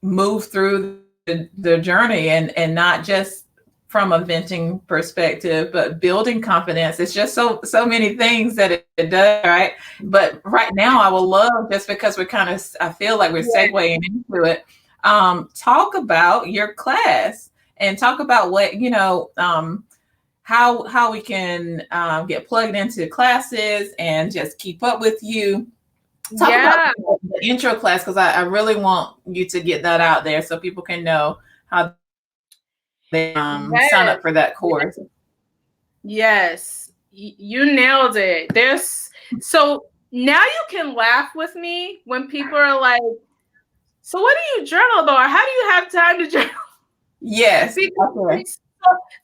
move through the journey, and not just from a venting perspective, but building confidence. It's just so many things that it does, right? But right now, I would love, just because I feel like we're segueing into it, talk about your class and talk about what, how we can get plugged into classes and just keep up with you. Talk about the intro class, because I really want you to get that out there so people can know how they sign up for that course. Yes, you nailed it. So now you can laugh with me when people are like, so what do you journal about? Or how do you have time to journal? Yes.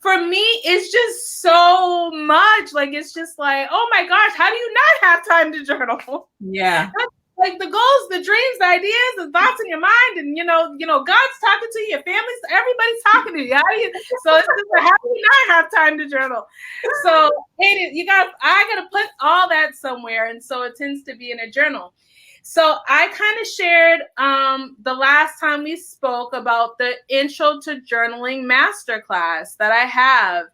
For me, it's just so much. Like, it's just like, oh my gosh, how do you not have time to journal? Yeah. That's like the goals, the dreams, the ideas, the thoughts in your mind, and God's talking to you, your family's, everybody's talking to you. So it's just like, how do you not have time to journal? So I gotta put all that somewhere, and so it tends to be in a journal. So I kind of shared the last time we spoke about the Intro to Journaling Masterclass that I have.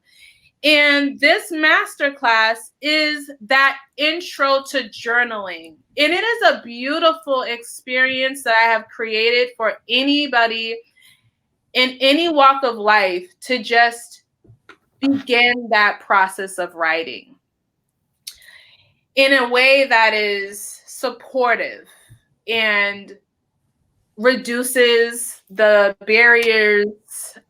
And this masterclass is that intro to journaling. And it is a beautiful experience that I have created for anybody in any walk of life to just begin that process of writing in a way that is supportive and reduces the barriers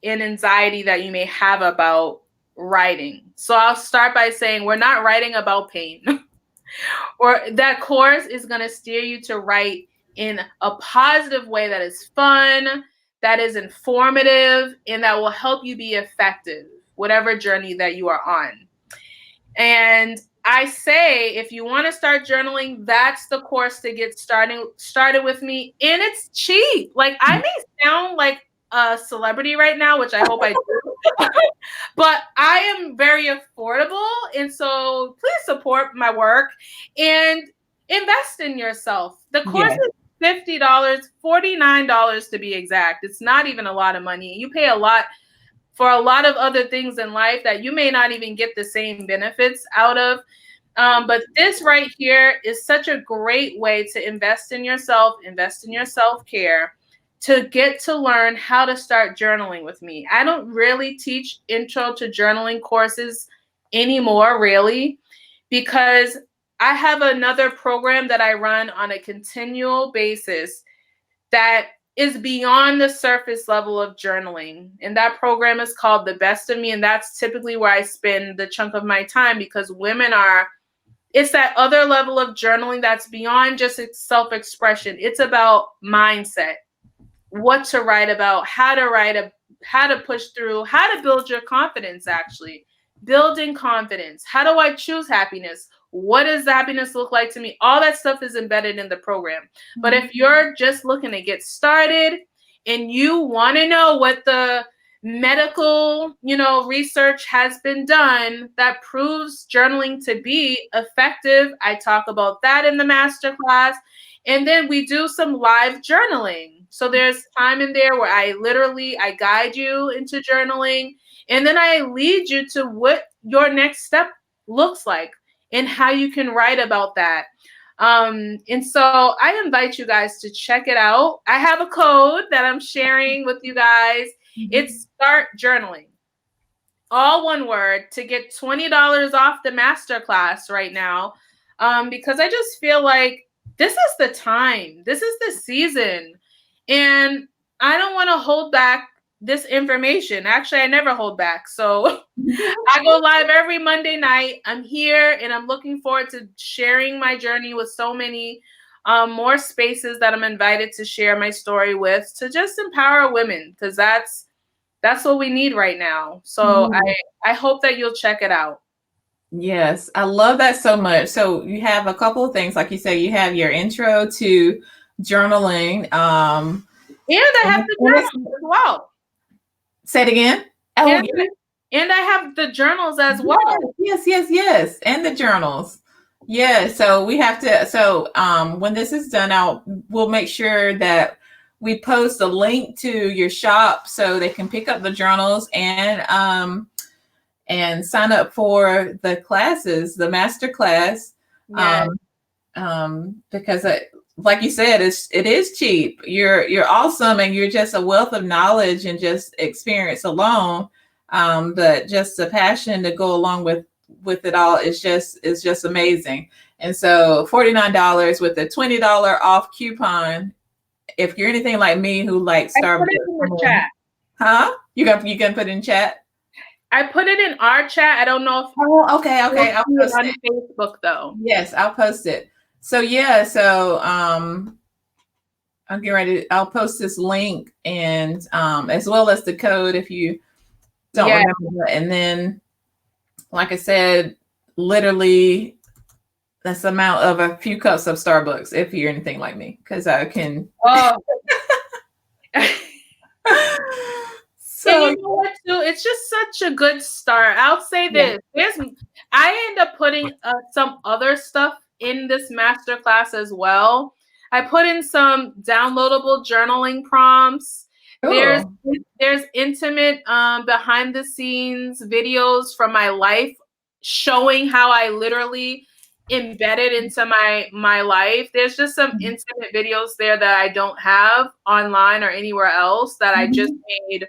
and anxiety that you may have about writing. So I'll start by saying we're not writing about pain. Or that course is going to steer you to write in a positive way that is fun, that is informative, and that will help you be effective, whatever journey that you are on. And I say, if you want to start journaling, that's the course to get started with me. And it's cheap. Like, I may sound like a celebrity right now, which I hope I do, but I am very affordable. And so please support my work and invest in yourself. The course is $50, $49 to be exact. It's not even a lot of money. You pay a lot for a lot of other things in life that you may not even get the same benefits out of. But this right here is such a great way to invest in yourself, invest in your self-care, to get to learn how to start journaling with me. I don't really teach intro to journaling courses anymore, really, because I have another program that I run on a continual basis that is beyond the surface level of journaling. And that program is called The Best of Me. And that's typically where I spend the chunk of my time, because it's that other level of journaling that's beyond just self-expression. It's about mindset, what to write about, how to push through, how to build your confidence, actually. Building confidence. How do I choose happiness? What does happiness look like to me? All that stuff is embedded in the program. Mm-hmm. But if you're just looking to get started and you want to know what the medical, research has been done that proves journaling to be effective, I talk about that in the masterclass. And then we do some live journaling. So there's time in there where I guide you into journaling, and then I lead you to what your next step looks like and how you can write about that. And so I invite you guys to check it out. I have a code that I'm sharing with you guys. It's Start Journaling. All one word, to get $20 off the masterclass right now. Because I just feel like this is the time. This is the season. And I don't want to hold back this information. Actually, I never hold back. So I go live every Monday night. I'm here and I'm looking forward to sharing my journey with so many more spaces that I'm invited to share my story with, to just empower women, because that's what we need right now. So I hope that you'll check it out. Yes, I love that so much. So you have a couple of things, like you say, you have your intro to journaling. And I have the journals as well. Say it again. Oh, and I have the journals as well. Yes. And the journals. Yeah. So we have to. So when this is done, we'll make sure that we post a link to your shop so they can pick up the journals and sign up for the classes, the master class. Yeah. Because like you said, it is cheap. You're awesome, and you're just a wealth of knowledge and just experience alone. But just the passion to go along with it all is just amazing. And so $49 with a $20 off coupon. If you're anything like me who likes Starbucks, put it in the chat. Huh? You can put it in chat. I put it in our chat. I don't know if. Oh, okay. I'll post it on Facebook though. Yes, I'll post it. So I'm getting ready. I'll post this link and as well as the code if you don't remember that. And then, like I said, literally that's the amount of a few cups of Starbucks if you're anything like me, because I can. Oh. So you know what, too? It's just such a good start. I'll say this: I end up putting some other stuff in this masterclass as well. I put in some downloadable journaling prompts. Cool. There's intimate behind the scenes videos from my life showing how I literally embedded into my life. There's just some intimate videos there that I don't have online or anywhere else that I just made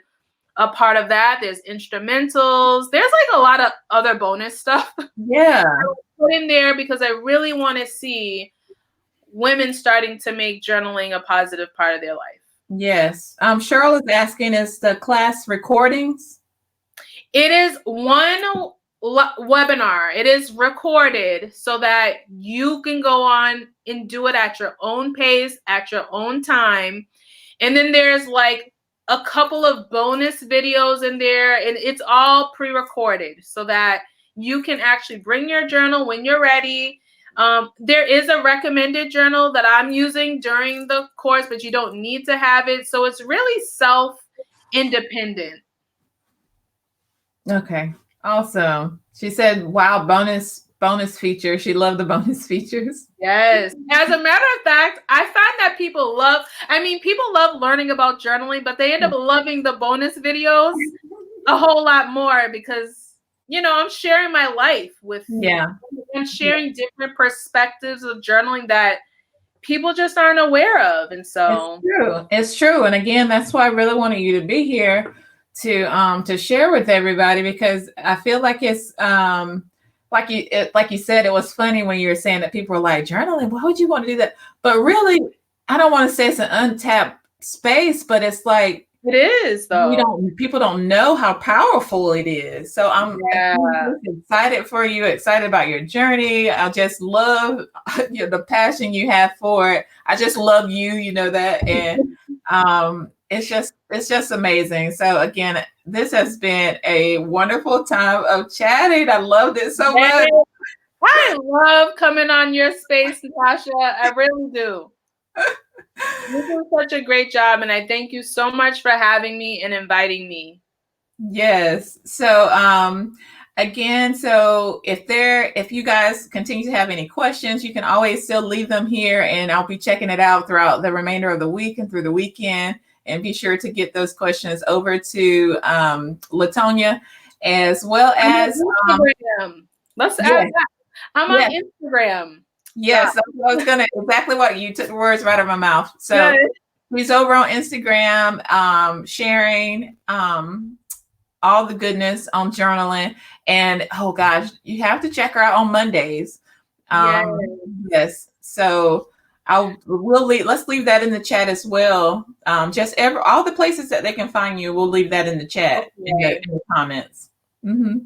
a part of that. There's instrumentals. There's like a lot of other bonus stuff. Yeah. I put in there because I really want to see women starting to make journaling a positive part of their life. Yes. Cheryl is asking, is the class recordings? It is one webinar. It is recorded so that you can go on and do it at your own pace, at your own time. And then there's like a couple of bonus videos in there, and it's all pre-recorded so that you can actually bring your journal when you're ready. There is a recommended journal that I'm using during the course, but you don't need to have it. So it's really self-independent. Okay. Awesome. She said, wow, bonus feature. She loved the bonus features. Yes. As a matter of fact, I find that people love learning about journaling, but they end up loving the bonus videos a whole lot more because, I'm sharing my life with, I'm sharing different perspectives of journaling that people just aren't aware of. And so it's true. And again, that's why I really wanted you to be here to share with everybody, because I feel like it's, like you said, it was funny when you were saying that people were like, journaling, why would you want to do that? But really, I don't want to say it's an untapped space, but it's like, it is though. People don't know how powerful it is. So I'm excited for you, excited about your journey. I just love the passion you have for it. I just love you, you know that. And it's just amazing. So again, this has been a wonderful time of chatting. I loved it so much. I love coming on your space, Natasha. I really do. You do such a great job, and I thank you so much for having me and inviting me. Yes. So again, so if you guys continue to have any questions, you can always still leave them here, and I'll be checking it out throughout the remainder of the week and through the weekend. And be sure to get those questions over to Latonia, as well as Instagram. Let's add that. I'm on Instagram. Yes, I was gonna exactly what you took the words right out of my mouth. So he's over on Instagram, sharing all the goodness on journaling. And oh gosh, you have to check her out on Mondays. Yes. So let's leave that in the chat as well. All the places that they can find you, we'll leave that in the chat in the comments. Mm-hmm.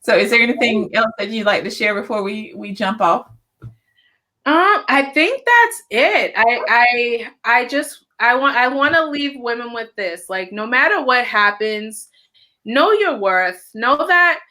So is there anything else that you'd like to share before we jump off? I think that's it. I want to leave women with this. Like, no matter what happens, know your worth. Know that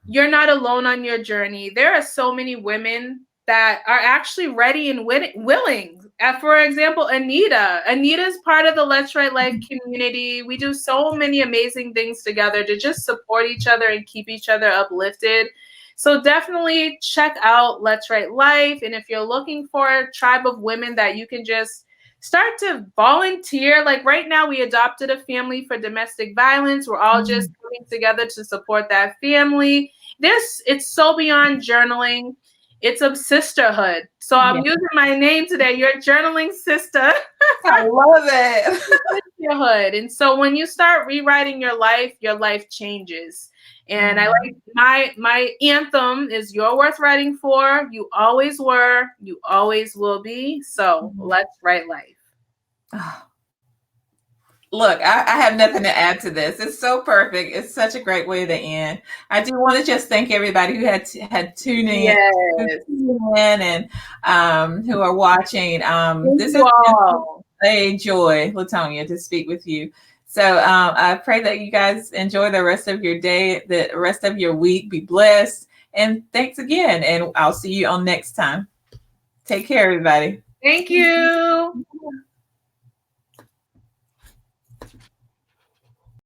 you're not alone on your journey. There are so many women that are actually ready and willing. For example, Anita's part of the Let's Write Life community. We do so many amazing things together to just support each other and keep each other uplifted. So definitely check out Let's Write Life. And if you're looking for a tribe of women that you can just start to volunteer, like right now we adopted a family for domestic violence. We're all just coming together to support that family. It's so beyond journaling. It's a sisterhood. So I'm using my name today, your journaling sister. I love it. Sisterhood. And so when you start rewriting your life changes. And I like my anthem is "You're worth writing for. You always were. You always will be. So let's write life." Look, I have nothing to add to this. It's so perfect. It's such a great way to end. I do want to just thank everybody who had tuned in, and who are watching. This has been a joy, Latonia, to speak with you. So I pray that you guys enjoy the rest of your day, the rest of your week. Be blessed. And thanks again. And I'll see you on next time. Take care, everybody. Thank you.